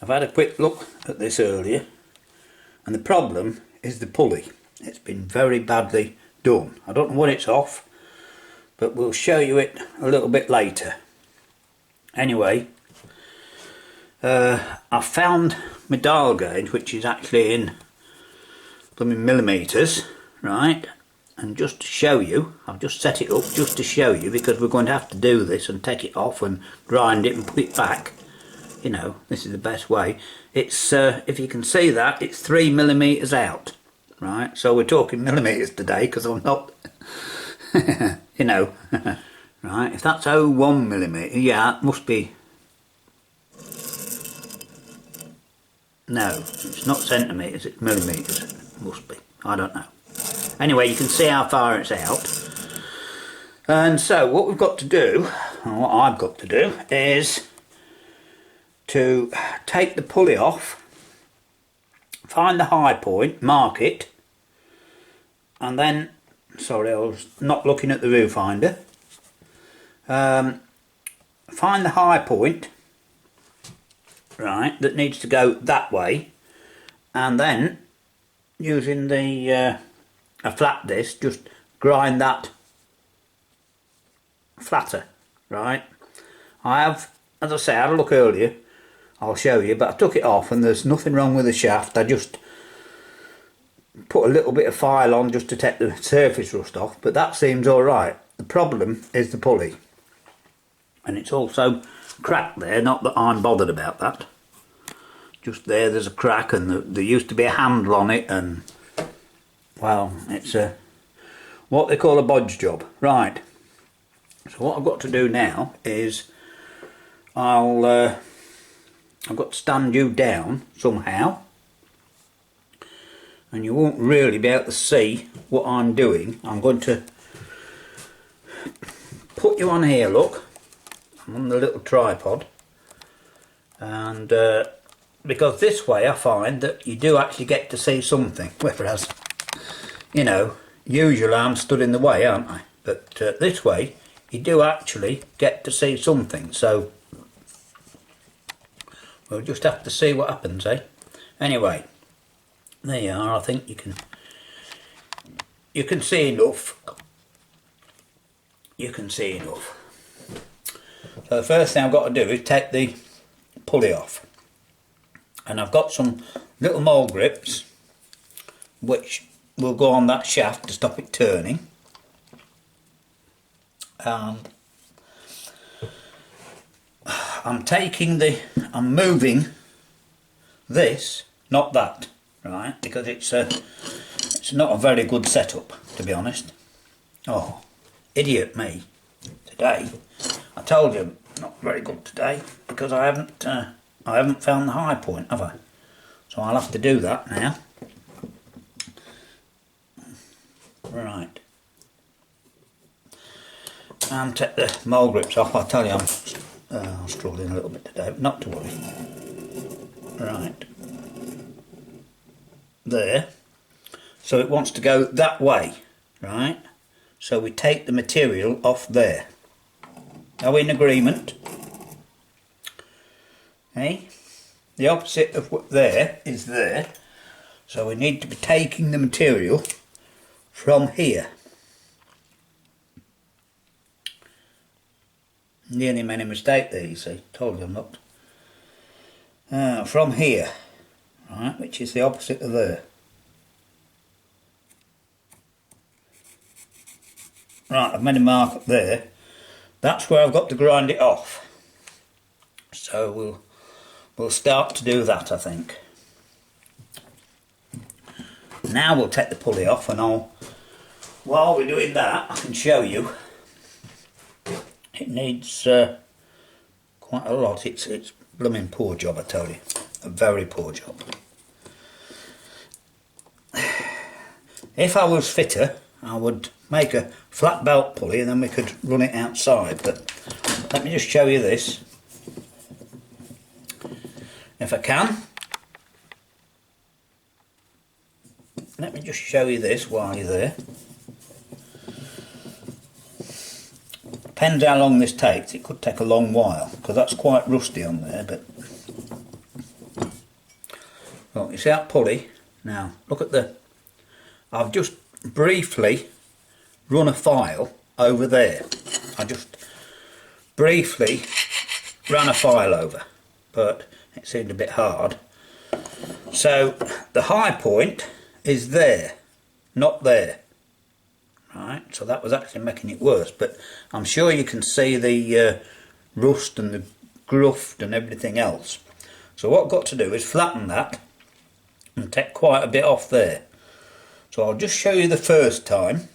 I've had a quick look at this earlier, and the problem is the pulley. It's been very badly done. I don't know what it's off, but we'll show you it a little bit later. Anyway, I found my dial gauge, which is actually in millimetres, right? And just to show you, I've just set it up just to show you, because we're going to have to do this and take it off and grind it and put it back. You know, this is the best way. It's if you can see that, it's 3 millimetres out, right? So we're talking millimetres today, because I'm not you know. Right, if that's 0.1 millimetre, yeah, it must be. No, it's not centimetres, it's millimetres. It must be, I don't know. Anyway, you can see how far it's out. And so what we've got to do, or what I've got to do, is to take the pulley off, find the high point, mark it, and then, sorry, I was not looking at the viewfinder, find the high point, right, that needs to go that way, and then using the a flat disc, just grind that flatter, right? I have, as I say, I had a look earlier, I'll show you, but I took it off and there's nothing wrong with the shaft. I just put a little bit of file on just to take the surface rust off, but that seems alright. The problem is the pulley, and it's also cracked there, not that I'm bothered about that. Just there's a crack, and there used to be a handle on it, and well, it's a what they call a bodge job. Right, so what I've got to do now is I've got to stand you down somehow, and you won't really be able to see what I'm doing. I'm going to put you on here, look, I'm on the little tripod, and because this way I find that you do actually get to see something, whereas, you know, usually I'm stood in the way, aren't I? But this way you do actually get to see something, so we'll just have to see what happens, eh? Anyway, there you are. I think you can see enough. You can see enough. So the first thing I've got to do is take the pulley off, and I've got some little mole grips which will go on that shaft to stop it turning, and I'm moving this, not that, right, because it's not a very good setup, to be honest. Oh, idiot me today. I told you, not very good today, because I haven't found the high point, have I? So I'll have to do that now. Right. And take the mole grips off. I'll tell you, I'm struggling a little bit today, but not to worry. Right. There. So it wants to go that way, right? So we take the material off there. Are we in agreement? Hey? The opposite of there is there. So we need to be taking the material from here. Nearly made a mistake there, you see. Told you I'm not. From here, right, which is the opposite of there. Right, I've made a mark up there. That's where I've got to grind it off. So we'll start to do that, I think. Now we'll take the pulley off, and while we're doing that, I can show you. It needs quite a lot. It's blooming poor job, I tell you. A very poor job. If I was fitter, I would make a flat belt pulley and then we could run it outside, but let me just show you this. If I can. Let me just show you this while you're there. Depends how long this takes. It could take a long while, because that's quite rusty on there, but Well, you see that pulley? Now, look at I've just briefly run a file over there. I just briefly ran a file over, but it seemed a bit hard. So the high point is there, not there. Right, so that was actually making it worse, but I'm sure you can see the rust and the gruft and everything else. So what I've got to do is flatten that and take quite a bit off there. So I'll just show you the first time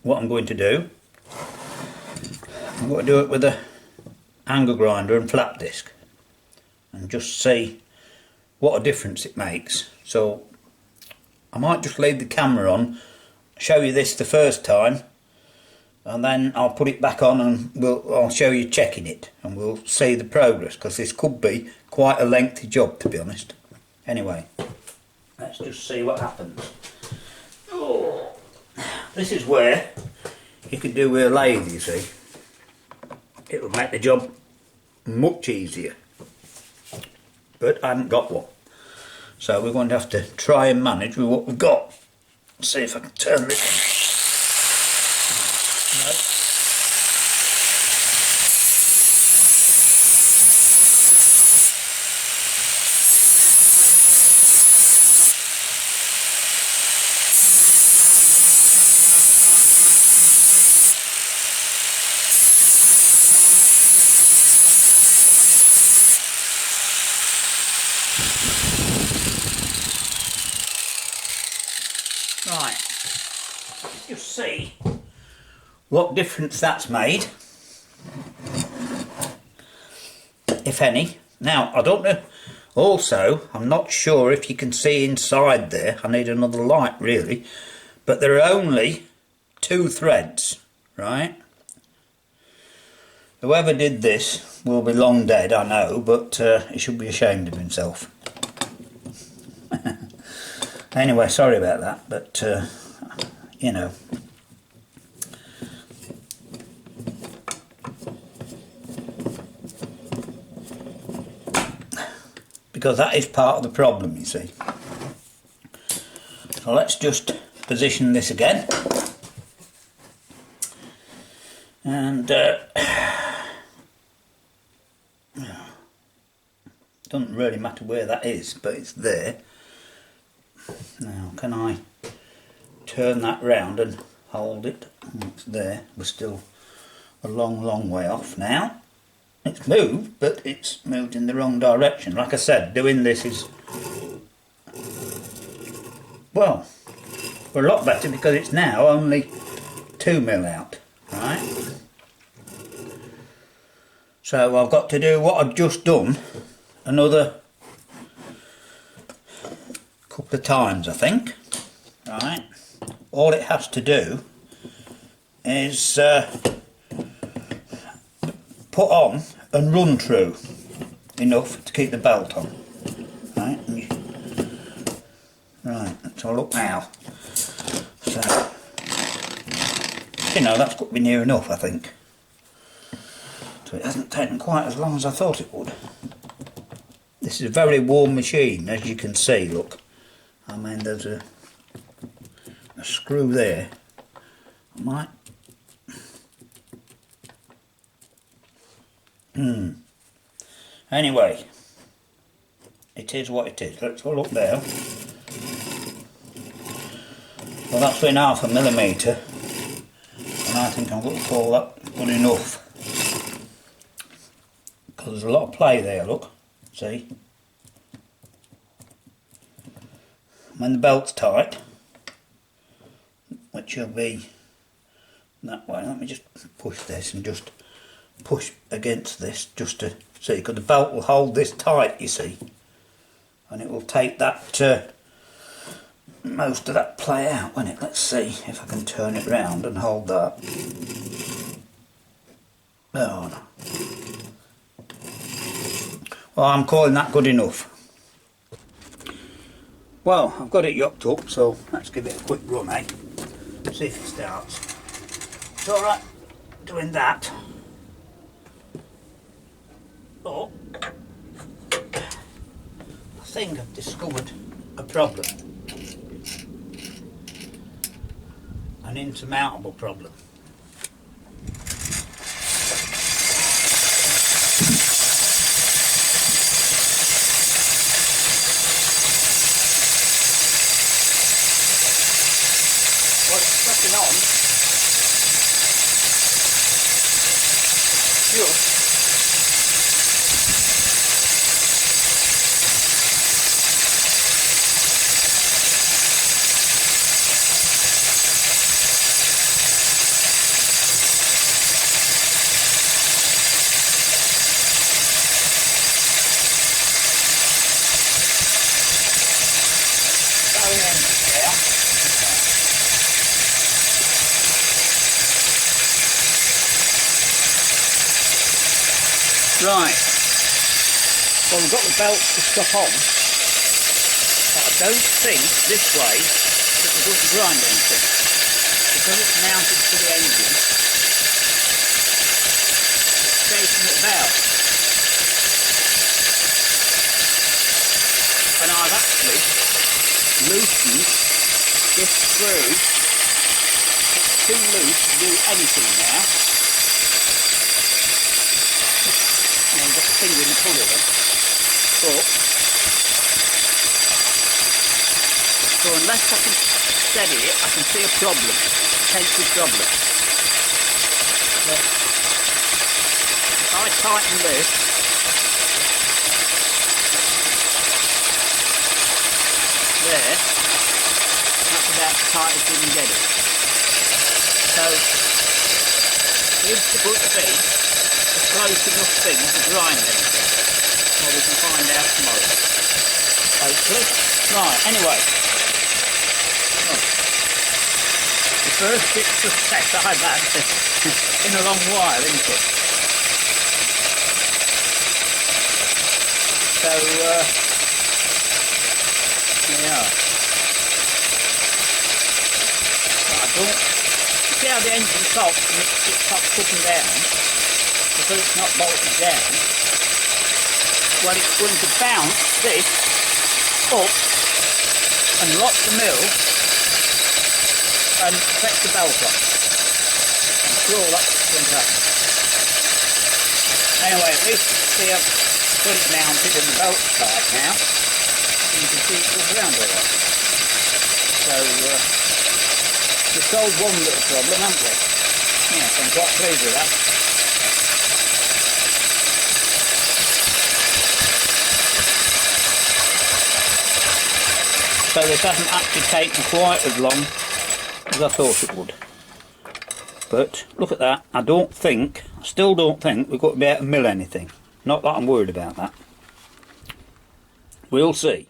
what I'm going to do. I'm going to do it with a angle grinder and flat disc and just see what a difference it makes. So I might just leave the camera on, show you this the first time, and then I'll put it back on and I'll show you checking it and we'll see the progress, because this could be quite a lengthy job, to be honest. Anyway, let's just see what happens. Oh, this is where you could do with a lathe, you see. It'll make the job much easier, but I haven't got one, so we're going to have to try and manage with what we've got. See if I can turn this on. No. Right, just see what difference that's made, if any. Now, I don't know, also, I'm not sure if you can see inside there. I need another light, really, but there are only 2 threads, right? Whoever did this will be long dead, I know, but he should be ashamed of himself. Anyway, sorry about that, but you know. Because that is part of the problem, you see. So let's just position this again. And doesn't really matter where that is, but it's there. Now, can I turn that round and hold it? It's there. We're still a long way off now. It's moved, but it's moved in the wrong direction. Like I said, doing this is, well, a lot better, because it's now only 2mm out, right? So I've got to do what I've just done another couple of times, I think. Right, all it has to do is put on and run through enough to keep the belt on. Right, right, let's have a look now. So, you know, that's got to be near enough, I think. So it hasn't taken quite as long as I thought it would. This is a very warm machine, as you can see, look. I mean, there's a screw there. I might. Anyway, it is what it is. Let's have a look there. Well, that's been 0.5 millimetre, and I think I'm going to call that good enough. Because there's a lot of play there, look. See? When the belt's tight, which will be that way, let me just push this and just push against this just to see, because the belt will hold this tight, you see, and it will take that most of that play out, won't it? Let's see if I can turn it round and hold that. Oh no. Well, I'm calling that good enough. Well, I've got it yocked up, so let's give it a quick run, eh? See if it starts. It's alright doing that. Oh, think I've discovered a problem. An insurmountable problem. Well, it's pressing on just going in there. Right, well, we've got the belt to stop on, but I don't think this way that it doesn't grind anything, because it's mounted to the engine. It's shaking it about, and I've actually loosened this screw. It's too loose to do anything now. You've got the finger in the pulley then, but so unless I can steady it, I can see a problem, potential problem. But if I tighten this, there, that's about as tight as you can get it. So is the book be close enough thing to grind anything? Well, we can find out tomorrow, hopefully. Right, anyway, the first bit of success I've had in a long while, isn't it? So yeah, I don't see how the engine stops and it stops cooking down. Because it's not bolted down, well, it's going to bounce this up and lock the mill and set the belt off. I'm sure that's what's going to happen. Anyway, at least see I've got it mounted and the belt's tight now, and you can see it goes around all right. So we've solved one little problem, haven't we? Yes, I'm quite pleased with that. So this hasn't actually taken quite as long as I thought it would. But look at that, I still don't think we've got to be able to mill anything. Not that I'm worried about that. We'll see.